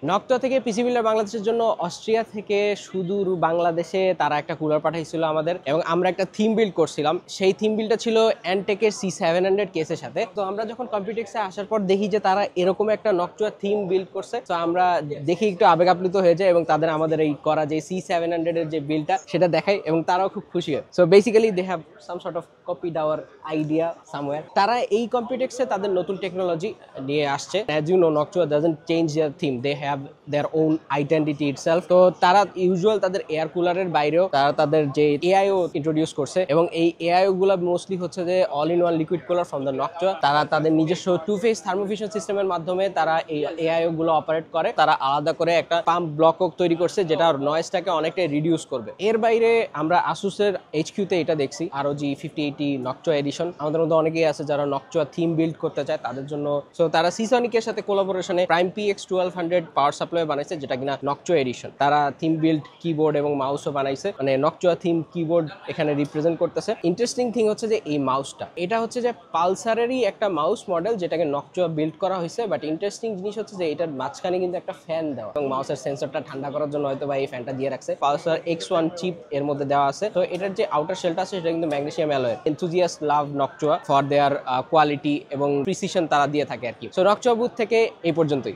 নকটা থেকে পিসি বিল্ডার বাংলাদেশের জন্য অস্ট্রিয়া থেকে সুদূর বাংলাদেশে তারা একটা কুলার পাঠাইছিল আমাদের, এবং আমরা একটা থিম বিল্ড করছিলাম। সেই থিম বিল্ডটা ছিল অ্যান্টেকের C700 কেসের সাথে। তো আমরা যখন কম্পিউটেক্সে আসার পর দেখি যে তারা এরকম একটা নকচুয়া থিম বিল্ড করছে, তো আমরা দেখি একটু আবেগ আপ্লুত হয়ে যায় এবং তাদের আমাদের এই করা যে C700 এর যে বিল্ডটা সেটা দেখাই এবং তারাও খুব খুশি হয়। So basically they have some sort of copied our idea somewhere. তারা এই কম্পিউটেক্সে তাদের নতুন টেকনোলজি নিয়ে আসছে। As you know, Noctua doesn't change their theme, they have their own identity itself. তো তারা ইউজুয়াল তাদের এয়ার কুলারের বাইরেও তারা তাদের যে এআইও ইন্ট্রোডিউস করছে, এবং এই এআইও গুলা মোস্টলি হচ্ছে যে all in one liquid cooler from the Noctua. তারা তাদের নিজস্ব টু ফেজ থার্মোফিউশন সিস্টেমের মাধ্যমে তারা এই এআইও গুলো অপারেট করে। তারা আলাদা করে একটা পাম্প ব্লক তৈরি করছে যেটা নয়েজটাকে অনেকটাই রিডিউস করবে। এর বাইরে আমরা আসুসের HQ-তে এটা দেখছি, ROG 5080 নকচুয়া এডিশন। আমাদের মধ্যে অনেকেই আছে যারা নকচুয়া থিম বিল্ড করতে চায় তাদের জন্য। সো তারা সিসনিকের সাথে কোলাবোরেশনে প্রাইম PX1200 পাওয়ার সাপ্লাই বানাইছে, যেটা কিনা নকচুয়া এডিশন। তারা থিম বিল্ড কিবোর্ড এবং মাউসও বানাইছে, মানে নকচুয়া থিম কিবোর্ড এখানে রিপ্রেজেন্ট করতেছে। ইন্টারেস্টিং থিং হচ্ছে যে এই মাউসটা, এটা হচ্ছে যে পালসারেরই একটা মাউস মডেল যেটাকে নকচুয়া বিল্ড করা হয়েছে। বাট ইন্টারেস্টিং জিনিস হচ্ছে যে এটার মাঝখানে কিন্তু একটা ফ্যান দেওয়া, এবং মাউসের সেন্সরটা ঠান্ডা করার জন্য হয়তো বা এই ফ্যানটা দিয়ে রাখছে। পালসার X1 চিপ এর মধ্যে দেওয়া আছে। তো এটার যে আউটার শেলটা আছে সেটা কিন্তু ম্যাগনেসিয়াম অ্যালয়ের। Enthusiast love Noctua for their quality এবং প্রিসিশন তারা দিয়ে থাকে আর কি। সো নকচুয়া বুথ থেকে এই পর্যন্তই।